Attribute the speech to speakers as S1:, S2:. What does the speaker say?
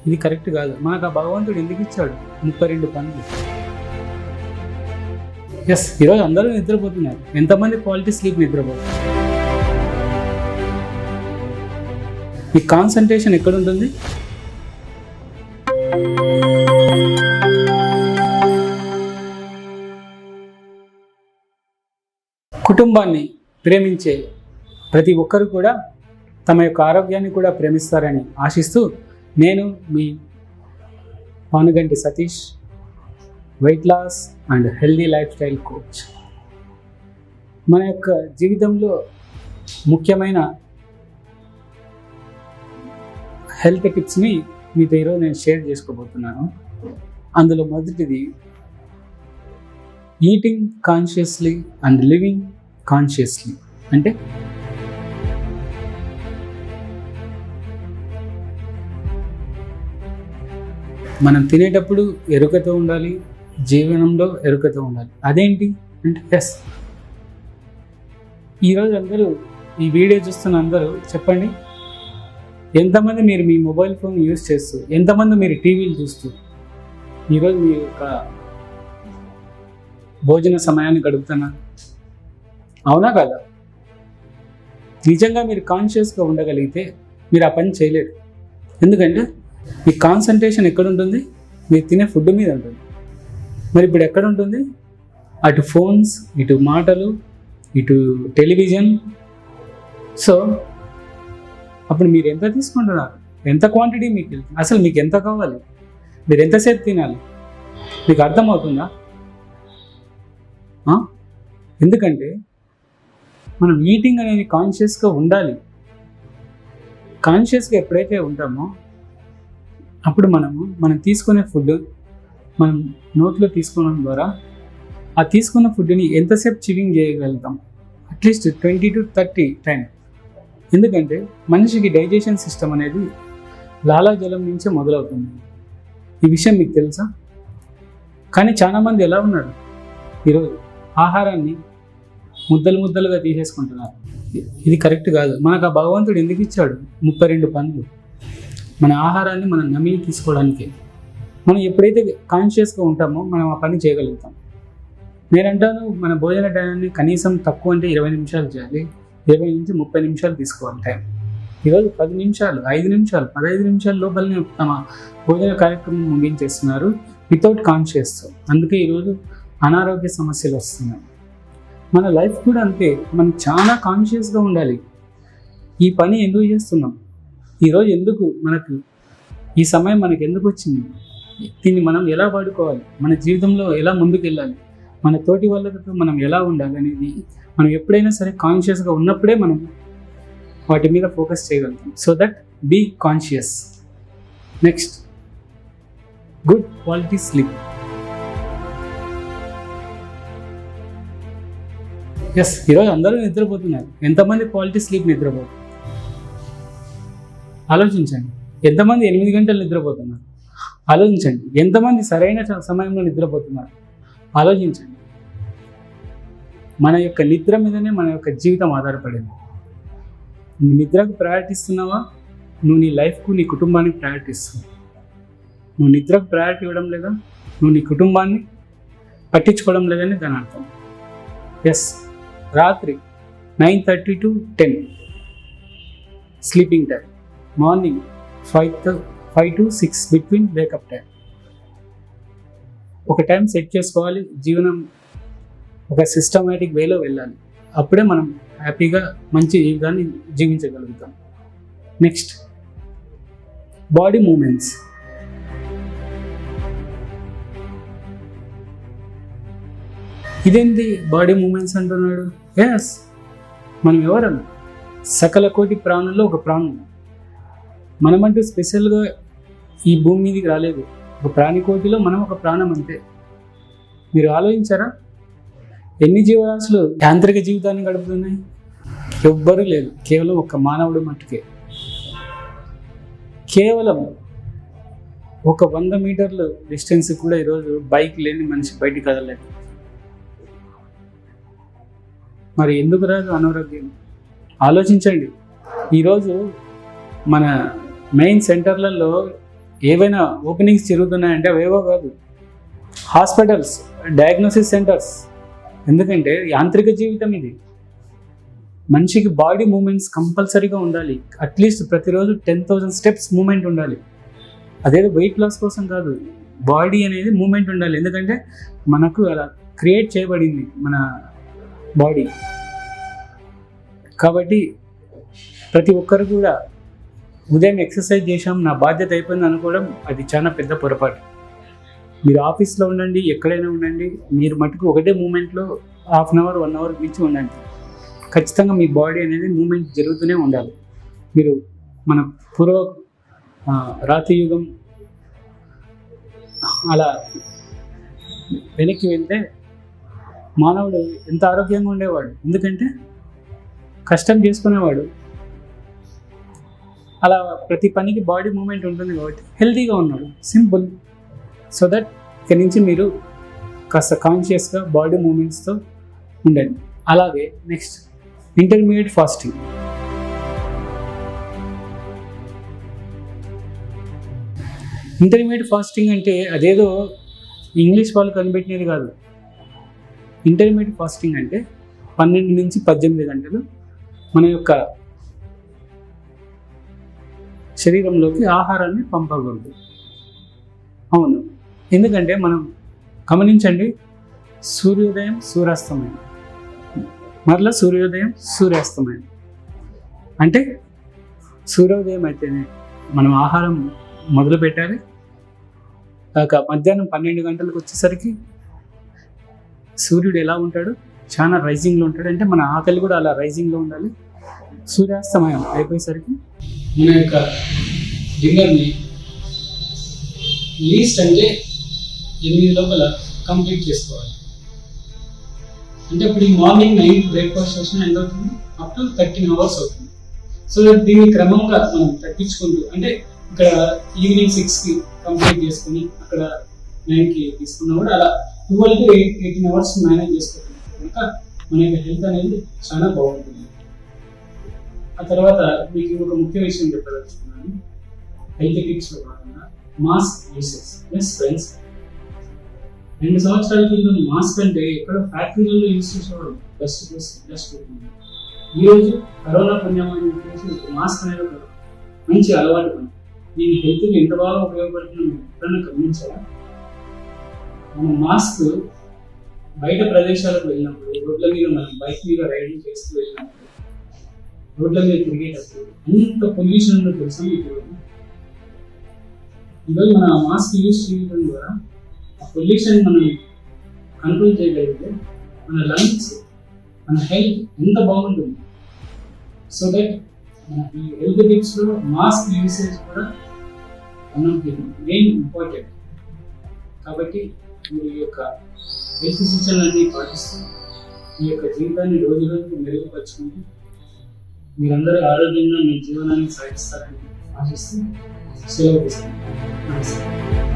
S1: ఇది కరెక్ట్ కాదు. మనకు ఆ భగవంతుడు ఎందుకు ఇచ్చాడు 32 పనులు? ఎస్, ఈరోజు అందరూ నిద్రపోతున్నారు. ఎంతమంది క్వాలిటీ స్లీప్ నిద్రపోతున్నారు? మీ కాన్సంట్రేషన్ ఎక్కడ ఉంటుంది? కుటుంబాన్ని ప్రేమించే ప్రతి ఒక్కరు కూడా తమ యొక్క ఆరోగ్యాన్ని కూడా ప్రేమిస్తారని ఆశిస్తూ, నేను మీ Panuganti Satish, weight loss and healthy lifestyle coach. మన యొక్క జీవితంలో ముఖ్యమైన హెల్త్ టిప్స్ని మీతో ఈరోజు నేను షేర్ చేసుకోబోతున్నాను. అందులో మొదటిది eating consciously and living consciously. అంటే మనం తినేటప్పుడు ఎరుకతో ఉండాలి, జీవనంలో ఎరుకతో ఉండాలి. అదేంటి అంటే ఎస్, ఈరోజు అందరూ ఈ వీడియో చూస్తున్న అందరూ చెప్పండి, ఎంతమంది మీరు మీ మొబైల్ ఫోన్ యూజ్ చేస్తూ, ఎంతమంది మీరు టీవీలు చూస్తూ ఈరోజు మీ యొక్క భోజన సమయాన్ని గడుపుతున్నారు? అవునా కదా? నిజంగా మీరు కాన్షియస్గా ఉండగలిగితే మీరు ఆ పని చేయలేరు. ఎందుకంటే మీ కాన్సంట్రేషన్ ఎక్కడ ఉంటుంది? మీరు తినే ఫుడ్ మీద ఉంటుంది. మరి ఇప్పుడు ఎక్కడ ఉంటుంది? అటు ఫోన్స్, ఇటు మాటలు, ఇటు టెలివిజన్. సో అప్పుడు మీరు ఎంత తీసుకుంటున్నారు? ఎంత క్వాంటిటీ మీకు వెళ్తుంది? అసలు మీకు ఎంత కావాలి? మీరు ఎంతసేపు తినాలి? మీకు అర్థమవుతుందా? ఎందుకంటే మనం ఈటింగ్ అనేది కాన్షియస్గా ఉండాలి. కాన్షియస్గా ఎప్పుడైతే ఉంటామో అప్పుడు మనం తీసుకునే ఫుడ్ మనం నోట్లో తీసుకోవడం ద్వారా ఆ తీసుకున్న ఫుడ్ని ఎంతసేపు చివింగ్ చేయగలుగుతాం? At least 20 to 30 times. ఎందుకంటే మనిషికి డైజెషన్ సిస్టమ్ అనేది లాలాజలం నుంచే మొదలవుతుంది. ఈ విషయం మీకు తెలుసా? కానీ చాలామంది ఎలా ఉన్నారు, ఈరోజు ఆహారాన్ని ముద్దలు ముద్దలుగా తీసేసుకుంటున్నారు. ఇది కరెక్ట్ కాదు. మనకు ఆ భగవంతుడు ఎందుకు ఇచ్చాడు 32 పనులు? మన ఆహారాన్ని మనం నమ్మి తీసుకోవడానికి. మనం ఎప్పుడైతే కాన్షియస్గా ఉంటామో మనం ఆ పని చేయగలుగుతాం. నేనంటాను, మన భోజన టైంని కనీసం తక్కువ అంటే 20 నిమిషాలు చేయాలి. 20 నుంచి 30 నిమిషాలు తీసుకోవాలి టైం. ఈరోజు 10 నిమిషాలు, 5 నిమిషాలు, 15 నిమిషాల లోపలనే తమ భోజన కార్యక్రమం ముగించేస్తున్నారు వితౌట్ కాన్షియస్. అందుకే ఈరోజు అనారోగ్య సమస్యలు వస్తున్నాయి. మన లైఫ్ కూడా అంతే. మనం చాలా కాన్షియస్గా ఉండాలి. ఈ పని ఎందుకు చేస్తున్నాం? ఈరోజు ఎందుకు మనకు ఈ సమయం మనకు ఎందుకు వచ్చింది? దీన్ని మనం ఎలా వాడుకోవాలి? మన జీవితంలో ఎలా ముందుకు వెళ్ళాలి? మన తోటి వాళ్ళతో మనం ఎలా ఉండాలి అనేది మనం ఎప్పుడైనా సరే కాన్షియస్గా ఉన్నప్పుడే మనం వాటి మీద ఫోకస్ చేయగలుగుతాం. So that be conscious. Next, good quality sleep. Yes, ఈరోజు అందరూ నిద్రపోతున్నారు. ఎంతమంది క్వాలిటీ స్లీప్ నిద్రపోతున్నారు? ఆలోచించండి. ఎంతమంది 8 గంటలు నిద్రపోతున్నారు? ఆలోచించండి. ఎంతమంది సరైన సమయంలో నిద్రపోతున్నారు? ఆలోచించండి. మన యొక్క నిద్ర మీదనే మన యొక్క జీవితం ఆధారపడింది. నువ్వు నిద్రకు ప్రయారిటీ ఇస్తున్నావా? నువ్వు నీ లైఫ్కు, నీ కుటుంబానికి ప్రయారిటీ ఇస్తున్నావు. నువ్వు నిద్రకు ప్రయారిటీ ఇవ్వడం లేదా? నువ్వు నీ కుటుంబాన్ని పట్టించుకోవడం లేదని దాని అర్థం. ఎస్, రాత్రి 9:30 to 10 sleeping time. Morning 5 to 6 between wake up time. ఒక టైం సెట్ చేసుకోవాలి. జీవనం ఒక సిస్టమేటిక్ వేలో వెళ్ళాలి. అప్పుడే మనం హ్యాపీగా మంచి జీవితాన్ని జీవించగలుగుతాం. Next, body movements. ఇదేంటి బాడీ మూమెంట్స్ అంటున్నాడు? ఎస్, మనం ఎవరం? సకల కోటి ప్రాణుల్లో ఒక ప్రాణం. మనమంటూ స్పెషల్గా ఈ భూమి మీదకి రాలేదు. ఒక ప్రాణికోటిలో మనం ఒక ప్రాణం అంతే. మీరు ఆలోచించారా? ఎన్ని జీవరాశులు యాంత్రిక జీవితాన్ని గడుపుతున్నాయి? ఎవ్వరూ లేదు. కేవలం ఒక మానవుడు మట్టుకే. కేవలం ఒక 100 మీటర్లు డిస్టెన్స్ కూడా ఈరోజు బైక్ లేని మనిషి బయటికి కదలలేదు. మరి ఎందుకు రాదు అనారోగ్యం? ఆలోచించండి. ఈరోజు మన మెయిన్ సెంటర్లలో ఏవైనా ఓపెనింగ్స్ జరుగుతున్నాయంటే అవేవో కాదు, హాస్పిటల్స్, డయాగ్నోసిస్ సెంటర్స్. ఎందుకంటే యాంత్రిక జీవితం ఇది. మనిషికి బాడీ మూమెంట్స్ కంపల్సరీగా ఉండాలి. అట్లీస్ట్ ప్రతిరోజు 10,000 స్టెప్స్ మూమెంట్ ఉండాలి. అదేదో వెయిట్ లాస్ కోసం కాదు, బాడీ అనేది మూమెంట్ ఉండాలి. ఎందుకంటే మనకు అలా క్రియేట్ చేయబడింది మన బాడీ. కాబట్టి ప్రతి ఒక్కరు కూడా ఉదయం ఎక్సర్సైజ్ చేసాం, నా బాధ్యత అయిపోయింది అనుకోవడం అది చాలా పెద్ద పొరపాటు. మీరు ఆఫీస్లో ఉండండి, ఎక్కడైనా ఉండండి, మీరు మటుకు ఒకటే మూమెంట్లో హాఫ్ అన్ అవర్ 1 అవర్ మించి ఉండండి. ఖచ్చితంగా మీ బాడీ అనేది మూమెంట్ జరుగుతూనే ఉండాలి. మీరు మన రాతి యుగం అలా వెనక్కి వెళ్తే మానవుడు ఎంత ఆరోగ్యంగా ఉండేవాడు. ఎందుకంటే కష్టం చేసుకునేవాడు. అలా ప్రతి పనికి బాడీ మూమెంట్ ఉంటుంది కాబట్టి హెల్తీగా ఉన్నాడు. సింపుల్. సో దట్ ఇక్కడి నుంచి మీరు కాస్త కాన్షియస్గా బాడీ మూమెంట్స్తో ఉండండి. అలాగే next intermediate fasting. Intermediate fasting అంటే అదేదో ఇంగ్లీష్ వాళ్ళు కనిపెట్టినది కాదు. ఇంటర్మీడియట్ ఫాస్టింగ్ అంటే 12 నుంచి 18 గంటలు మన యొక్క శరీరంలోకి ఆహారాన్ని పంపకూడదు. అవును, ఎందుకంటే మనం గమనించండి, సూర్యోదయం సూర్యాస్తమయం, మరలా సూర్యోదయం సూర్యాస్తమయం. అంటే సూర్యోదయం అయితేనే మనం ఆహారం మొదలు పెట్టాలి. మధ్యాహ్నం 12 గంటలకు వచ్చేసరికి సూర్యుడు ఎలా ఉంటాడు, చాలా రైజింగ్లో ఉంటాడు. అంటే మన ఆకలి కూడా అలా రైజింగ్లో ఉండాలి. సూర్యాస్తమయం అయిపోయేసరికి మన యొక్క డిన్నర్ని లీస్ట్ అంటే 8 లోపల కంప్లీట్ చేసుకోవాలి. అంటే ఇప్పుడు ఈ మార్నింగ్ 9 బ్రేక్ఫాస్ట్ చేసినా ఎంత అవుతుంది, అప్ టు 13 అవర్స్ అవుతుంది. సో దీన్ని క్రమంగా మనం తగ్గించుకుంటూ, అంటే ఇక్కడ ఈవినింగ్ 6కి కంప్లీట్ చేసుకుని అక్కడ 9కి తీసుకున్నా కూడా అలా 12 to 18 అవర్స్ మేనేజ్ చేసుకోవాలి. కనుక మన యొక్క హెల్త్ అనేది చాలా బాగుంటుంది. ఆ తర్వాత మీకు ఒక ముఖ్య విషయం చెప్పదలుచుకున్నాను. హెల్త్ టిప్స్లో భాగంగా మాస్క్ యూసెస్ ప్లస్ ఫ్రెండ్స్. 2 సంవత్సరాల క్రితం మాస్క్ అంటే ఎక్కడ ఫ్యాక్టరీలలో యూస్ చేసేవాడు, డస్ట్. ఈరోజు కరోనా పుణ్యమని చెప్పేసి మాస్క్ అనేది ఒక మంచి అలవాటు పని. దీని హెల్త్కి ఎంత బాగా ఉపయోగపడుతుందో ఎప్పుడైనా గమనించారా? మనం మాస్క్ బయట ప్రదేశాలకు వెళ్ళినప్పుడు, రోడ్ల మీద మనం బైక్ మీద రైడింగ్ చేస్తూ వెళ్ళినప్పుడు, రోడ్ల మీద తిరిగేటప్పుడు ఎంత పొల్యూషన్ ఉందో తెలుసా మీకు? ఈరోజు మన మాస్క్ యూజ్ చేయడం ద్వారా ఆ పొల్యూషన్ మనం కంట్రోల్ చేయగలిగితే మన లంగ్స్, మన హెల్త్ ఎంత బాగుంటుంది. సో దట్ మన ఈ హెల్త్ టిప్స్లో మాస్క్ యూసేజ్ కూడా మనకి మెయిన్ ఇంపార్టెంట్. కాబట్టి మీరు ఈ యొక్క హెల్త్ సూచనలన్నీ పాటిస్తూ మీ యొక్క జీవితాన్ని రోజు రోజుకు మెరుగుపరుచుకుంటూ మీరందరూ ఆరోగ్యంగా మీ జీవనాన్ని సాగిస్తారని ఆశిస్తూ సెలవు తీసుకుంటాను. నమస్తే.